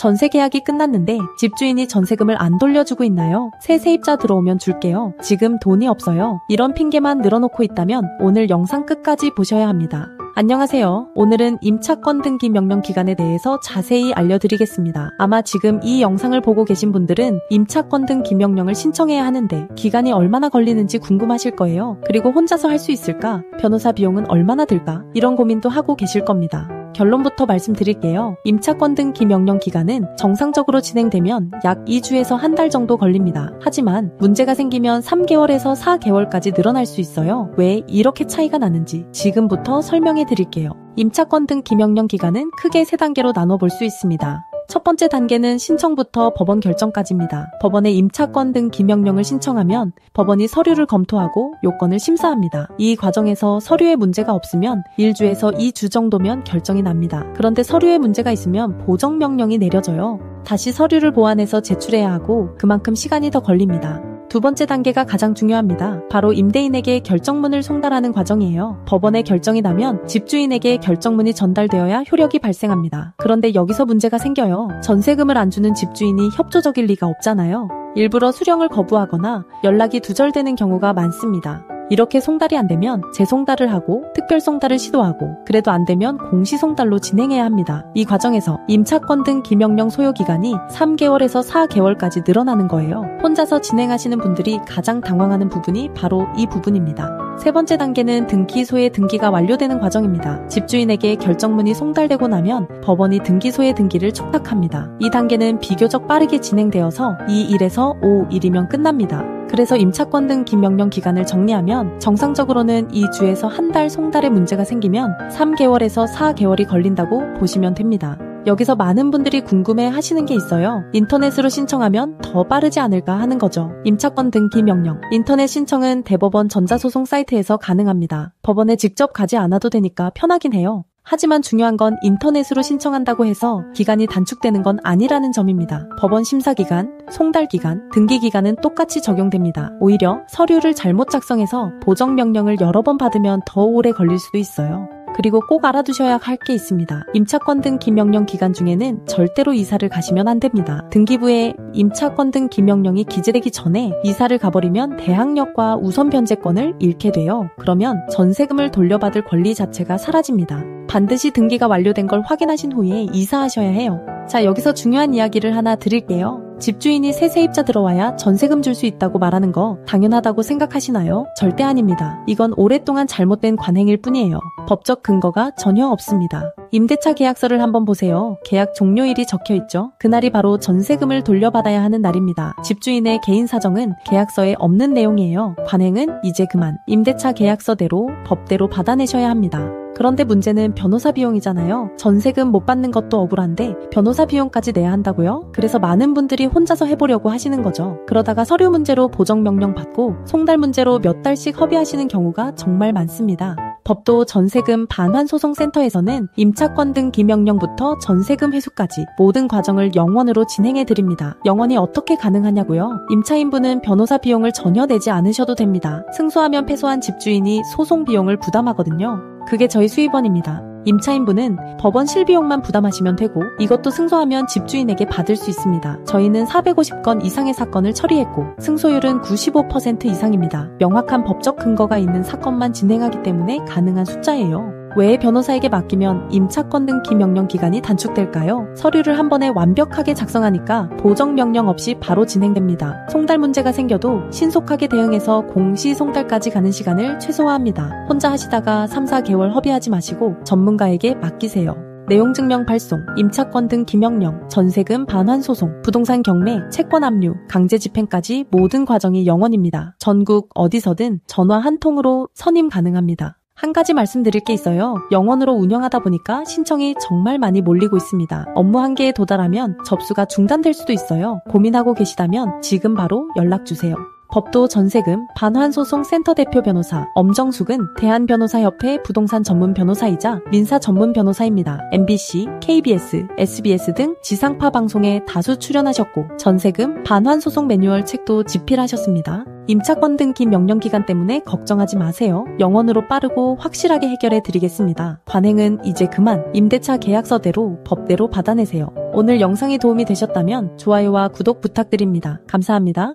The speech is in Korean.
전세 계약이 끝났는데 집주인이 전세금을 안 돌려주고 있나요? 새 세입자 들어오면 줄게요. 지금 돈이 없어요. 이런 핑계만 늘어놓고 있다면 오늘 영상 끝까지 보셔야 합니다. 안녕하세요. 오늘은 임차권 등기 명령 기간에 대해서 자세히 알려드리겠습니다. 아마 지금 이 영상을 보고 계신 분들은 임차권 등기 명령을 신청해야 하는데 기간이 얼마나 걸리는지 궁금하실 거예요. 그리고 혼자서 할 수 있을까? 변호사 비용은 얼마나 들까? 이런 고민도 하고 계실 겁니다. 결론부터 말씀드릴게요. 임차권 등기 명령 기간은 정상적으로 진행되면 약 2주에서 한 달 정도 걸립니다. 하지만 문제가 생기면 3개월에서 4개월까지 늘어날 수 있어요. 왜 이렇게 차이가 나는지 지금부터 설명해 드릴게요. 임차권 등기 명령 기간은 크게 3단계로 나눠볼 수 있습니다. 첫 번째 단계는 신청부터 법원 결정까지입니다. 법원에 임차권 등기 명령을 신청하면 법원이 서류를 검토하고 요건을 심사합니다. 이 과정에서 서류에 문제가 없으면 1주에서 2주 정도면 결정이 납니다. 그런데 서류에 문제가 있으면 보정명령이 내려져요. 다시 서류를 보완해서 제출해야 하고 그만큼 시간이 더 걸립니다. 두 번째 단계가 가장 중요합니다. 바로 임대인에게 결정문을 송달하는 과정이에요. 법원의 결정이 나면 집주인에게 결정문이 전달되어야 효력이 발생합니다. 그런데 여기서 문제가 생겨요. 전세금을 안 주는 집주인이 협조적일 리가 없잖아요. 일부러 수령을 거부하거나 연락이 두절되는 경우가 많습니다. 이렇게 송달이 안 되면 재송달을 하고 특별 송달을 시도하고 그래도 안 되면 공시 송달로 진행해야 합니다. 이 과정에서 임차권 등기 명령 소요 기간이 3개월에서 4개월까지 늘어나는 거예요. 혼자서 진행하시는 분들이 가장 당황하는 부분이 바로 이 부분입니다. 세 번째 단계는 등기소의 등기가 완료되는 과정입니다. 집주인에게 결정문이 송달되고 나면 법원이 등기소의 등기를 촉탁합니다. 이 단계는 비교적 빠르게 진행되어서 2일에서 5일이면 끝납니다. 그래서 임차권 등기 명령 기간을 정리하면 정상적으로는 2주에서 한 달 송달에 문제가 생기면 3개월에서 4개월이 걸린다고 보시면 됩니다. 여기서 많은 분들이 궁금해 하시는 게 있어요. 인터넷으로 신청하면 더 빠르지 않을까 하는 거죠. 임차권 등기 명령. 인터넷 신청은 대법원 전자소송 사이트에서 가능합니다. 법원에 직접 가지 않아도 되니까 편하긴 해요. 하지만 중요한 건 인터넷으로 신청한다고 해서 기간이 단축되는 건 아니라는 점입니다. 법원 심사기간, 송달기간, 등기기간은 똑같이 적용됩니다. 오히려 서류를 잘못 작성해서 보정명령을 여러 번 받으면 더 오래 걸릴 수도 있어요. 그리고 꼭 알아두셔야 할 게 있습니다. 임차권 등기 명령 기간 중에는 절대로 이사를 가시면 안 됩니다. 등기부에 임차권 등기 명령이 기재되기 전에 이사를 가버리면 대항력과 우선 변제권을 잃게 돼요. 그러면 전세금을 돌려받을 권리 자체가 사라집니다. 반드시 등기가 완료된 걸 확인하신 후에 이사하셔야 해요. 자, 여기서 중요한 이야기를 하나 드릴게요. 집주인이 새 세입자 들어와야 전세금 줄 수 있다고 말하는 거 당연하다고 생각하시나요? 절대 아닙니다. 이건 오랫동안 잘못된 관행일 뿐이에요. 법적 근거가 전혀 없습니다. 임대차 계약서를 한번 보세요. 계약 종료일이 적혀있죠? 그날이 바로 전세금을 돌려받아야 하는 날입니다. 집주인의 개인 사정은 계약서에 없는 내용이에요. 관행은 이제 그만 임대차 계약서대로 법대로 받아내셔야 합니다. 그런데 문제는 변호사 비용이잖아요. 전세금 못 받는 것도 억울한데 변호사 비용까지 내야 한다고요? 그래서 많은 분들이 혼자서 해보려고 하시는 거죠. 그러다가 서류 문제로 보정명령 받고 송달 문제로 몇 달씩 허비하시는 경우가 정말 많습니다. 법도 전세금 반환소송센터에서는 임차권 등기 명령부터 전세금 회수까지 모든 과정을 영원으로 진행해드립니다. 영원이 어떻게 가능하냐고요? 임차인분은 변호사 비용을 전혀 내지 않으셔도 됩니다. 승소하면 패소한 집주인이 소송 비용을 부담하거든요. 그게 저희 수입원입니다. 임차인분은 법원 실비용만 부담하시면 되고 이것도 승소하면 집주인에게 받을 수 있습니다. 저희는 450건 이상의 사건을 처리했고 승소율은 95% 이상입니다. 명확한 법적 근거가 있는 사건만 진행하기 때문에 가능한 숫자예요. 왜 변호사에게 맡기면 임차권 등기 명령 기간이 단축될까요? 서류를 한 번에 완벽하게 작성하니까 보정명령 없이 바로 진행됩니다. 송달 문제가 생겨도 신속하게 대응해서 공시 송달까지 가는 시간을 최소화합니다. 혼자 하시다가 3, 4개월 허비하지 마시고 전문가에게 맡기세요. 내용증명 발송, 임차권 등기 명령, 전세금 반환소송, 부동산 경매, 채권 압류, 강제 집행까지 모든 과정이 영원입니다. 전국 어디서든 전화 한 통으로 선임 가능합니다. 한 가지 말씀드릴 게 있어요. 영원으로 운영하다 보니까 신청이 정말 많이 몰리고 있습니다. 업무 한계에 도달하면 접수가 중단될 수도 있어요. 고민하고 계시다면 지금 바로 연락주세요. 법도 전세금 반환소송 센터 대표 변호사 엄정숙은 대한변호사협회 부동산 전문 변호사이자 민사 전문 변호사입니다. MBC, KBS, SBS 등 지상파 방송에 다수 출연하셨고 전세금 반환소송 매뉴얼 책도 집필하셨습니다. 임차권 등기 명령 기간 때문에 걱정하지 마세요. 영원으로 빠르고 확실하게 해결해 드리겠습니다. 관행은 이제 그만 임대차 계약서대로 법대로 받아내세요. 오늘 영상이 도움이 되셨다면 좋아요와 구독 부탁드립니다. 감사합니다.